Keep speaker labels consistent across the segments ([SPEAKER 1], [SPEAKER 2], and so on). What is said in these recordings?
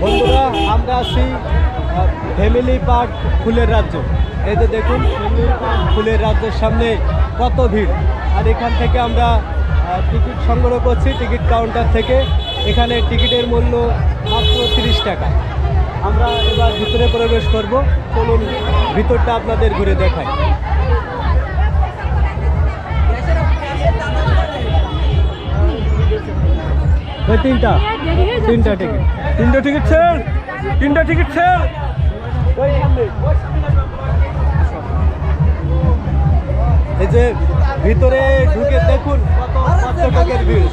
[SPEAKER 1] বন্ধুরা আমরা আছি ফ্যামিলি পার্ক ফুলের রাজ্য। এই যে দেখুন ফ্যামিলি পার্ক ফুলের রাজ্যের সামনে কত ভিড়। আর এখান থেকে আমরা টিকিট সংগ্রহ করছি টিকিট কাউন্টার থেকে। এখানে টিকিটের মূল্য মাত্র 30 টাকা। আমরা এবার ভিতরে প্রবেশ করব। চলুন ভিতরটা আপনাদের ঘুরে দেখাই। তিনটা টিকিট স্যার, তিনটা টিকিট স্যার। এই যে ভিতরে ঢুকে দেখুন কত পর্যটকের ভিড়।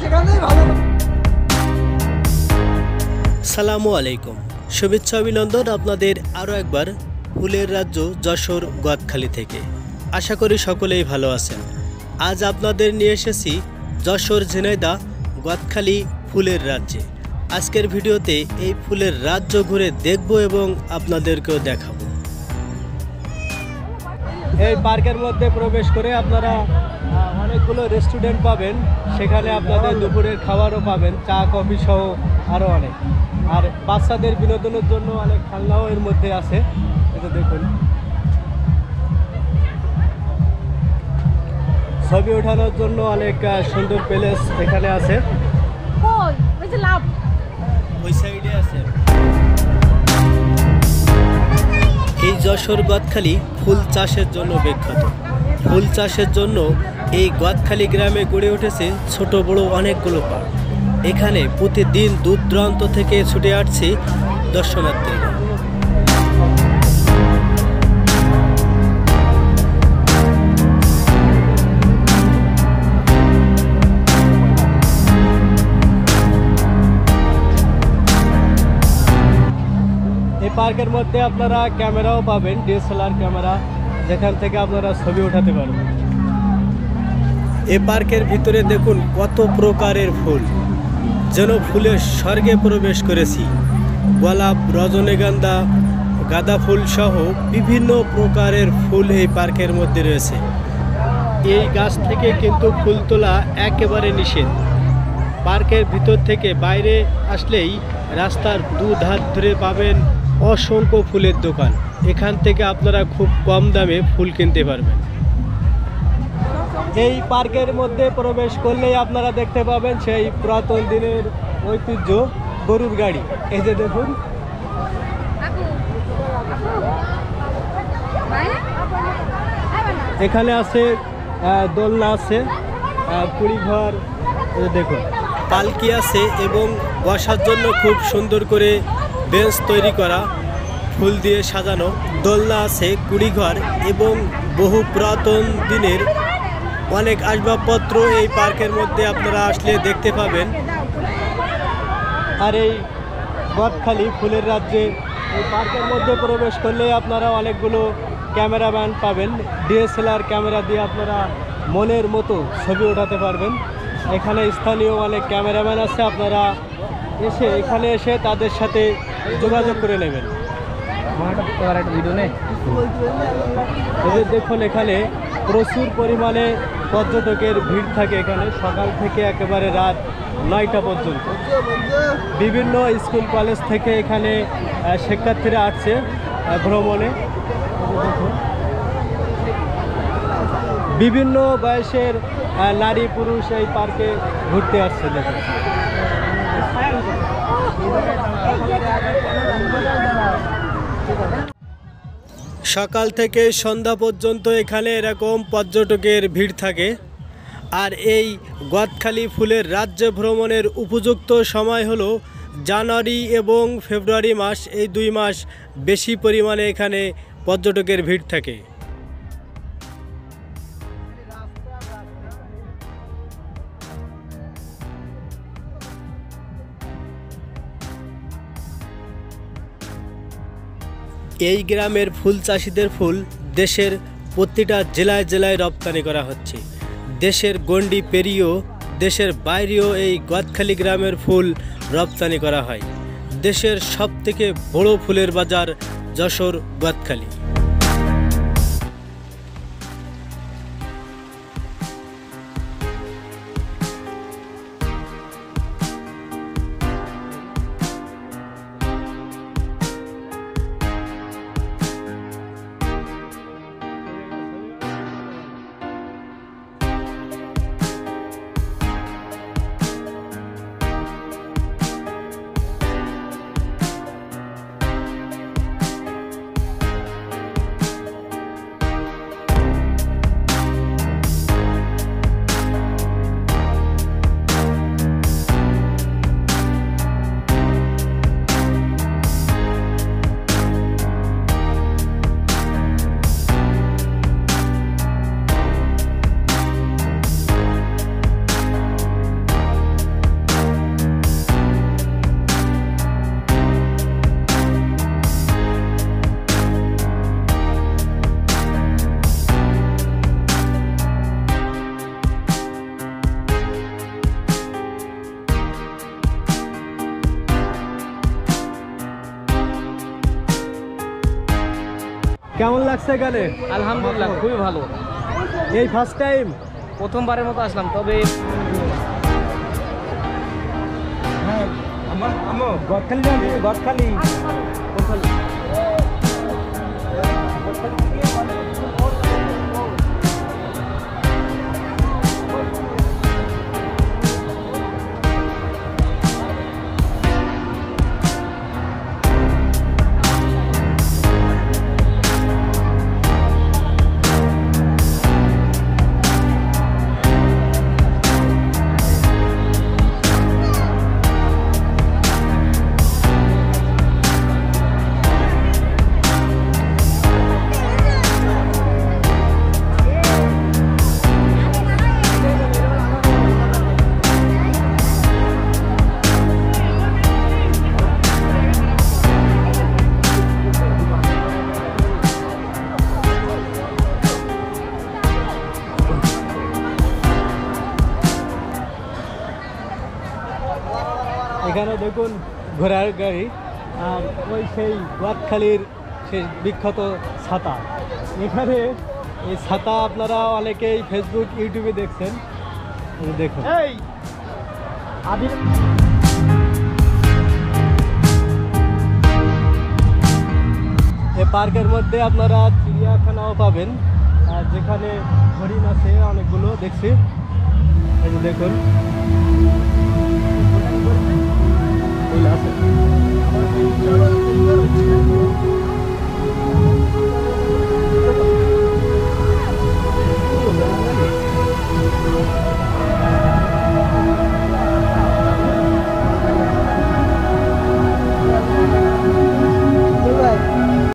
[SPEAKER 1] সালামু আলাইকুম, শুভেচ্ছা অভিনন্দন আপনাদের আরও একবার ফুলের রাজ্য যশোর গোয়াতখালী থেকে। আশা করি সকলেই ভালো আছেন। আজ আপনাদের নিয়ে এসেছি যশোর ঝিনাইদহ গোয়াতখালী ফুলের রাজ্যে। আজকের ভিডিওতে এই ফুলের রাজ্য ঘুরে দেখব এবং আপনাদেরকেও দেখাবো। এই পার্কের মধ্যে প্রবেশ করে আপনারা অনেকগুলো রেস্টুরেন্ট পাবেন। সেখানে আপনাদের দুপুরের খাবারও পাবেন, চা কফি সহ আরও অনেক। আর বাচ্চাদের বিনোদনের জন্য অনেক খেলনাও এর মধ্যে আছে। এটা দেখুন, ছবি ওঠানোর জন্য অনেক সুন্দর প্লেস এখানে আছে। ওই সাইডে আছে। এই যশোর গোয়াতখালী ফুল চাষের জন্য বিখ্যাত। ফুল চাষের জন্য এই গোয়াতখালী গ্রামে গড়ে উঠেছে ছোট বড় অনেকগুলো পার্ক। এখানে প্রতিদিন দূর দূরান্ত থেকে ছুটে আসছে দর্শনার্থীরা। পার্কের মধ্যে আপনারা ক্যামেরাও পাবেন, ডিএসএলআর ক্যামেরা, যেখান থেকে আপনারা ছবি উঠাতে পারবেন। এই পার্কের ভিতরে দেখুন কত প্রকারের ফুল, যেন ফুলের স্বর্গে প্রবেশ করেছি। গোলাপ, রজনীগন্ধা, গাঁদা ফুল সহ বিভিন্ন প্রকারের ফুল এই পার্কের মধ্যে রয়েছে। এই গাছ থেকে কিন্তু ফুল তোলা একেবারে নিষেধ। পার্কের ভিতর থেকে বাইরে আসলেই রাস্তার দুধার ধরে পাবেন অসংখ্য ফুলের দোকান। এখান থেকে আপনারা খুব কম দামে ফুল কিনতে পারবেন। এই পার্কের মধ্যে প্রবেশ করলেই আপনারা দেখতে পাবেন সেই পুরাতন দিনের ঐতিহ্য গরুর গাড়ি। এই যে দেখুন, এখানে আছে দোলনা আছে, কুড়িঘর, দেখুন পালকি আছে এবং বসার জন্য খুব সুন্দর করে বেঞ্চ তৈরি করা, ফুল দিয়ে সাজানো। দোলনা আছে, কুড়িঘর এবং বহু পুরাতন দিনের অনেক আসবাবপত্র এই পার্কের মধ্যে আপনারা আসলে দেখতে পাবেন। আর এই গোয়াতখালী ফুলের রাজ্যে এই পার্কের মধ্যে প্রবেশ করলে আপনারা অনেকগুলো ক্যামেরাম্যান পাবেন। ডিএসএলআর ক্যামেরা দিয়ে আপনারা মনের মতো ছবি ওঠাতে পারবেন। এখানে স্থানীয় অনেক ক্যামেরাম্যান আছে, আপনারা এখানে এসে তাদের সাথে যোগাযোগ করে নেবেন। দেখুন এখানে প্রচুর পরিমাণে পর্যটকের ভিড় থাকে। এখানে সকাল থেকে একেবারে রাত 9টা পর্যন্ত বিভিন্ন স্কুল কলেজ থেকে এখানে শিক্ষার্থীরা আসছে ভ্রমণে। বিভিন্ন বয়সের নারী পুরুষ এই পার্কে ঘুরতে আসছে। দেখুন সকাল থেকে সন্ধ্যা পর্যন্ত এখানে এরকম পর্যটকের ভিড় থাকে। আর এই গোয়াতখালী ফুলের রাজ্য ভ্রমণের উপযুক্ত সময় হলো জানুয়ারি এবং ফেব্রুয়ারি মাস। এই 2 মাস বেশি পরিমাণে এখানে পর্যটকের ভিড় থাকে। এই গ্রামের ফুল চাষিদের ফুল দেশের প্রতিটা জেলায় জেলায় রপ্তানি করা হচ্ছে। দেশের গণ্ডি পেরিয়েও দেশের বাইরেও এই গদখালি গ্রামের ফুল রপ্তানি করা হয়। দেশের সবথেকে বড় ফুলের বাজার যশোর গদখালি। কেমন লাগছে এখানে?
[SPEAKER 2] আলহামদুলিল্লাহ, খুবই ভালো।
[SPEAKER 1] এই ফার্স্ট টাইম?
[SPEAKER 2] প্রথমবারের মতো আসলাম, তবে
[SPEAKER 1] হ্যাঁ, আমার গদখালি জানি, গদখালি এখানে দেখুন ঘোড়ার গাড়ি, আর ওই সেই গদখালির সেই বিখ্যাত ছাতা। এখানে এই ছাতা আপনারা অনেকেই ফেসবুক ইউটিউবে দেখছেন, দেখুন। এই পার্কের মধ্যে আপনারা চিড়িয়াখানাও পাবেন, আর যেখানে হরিণ আছে অনেকগুলো দেখছি, এই যে দেখুন।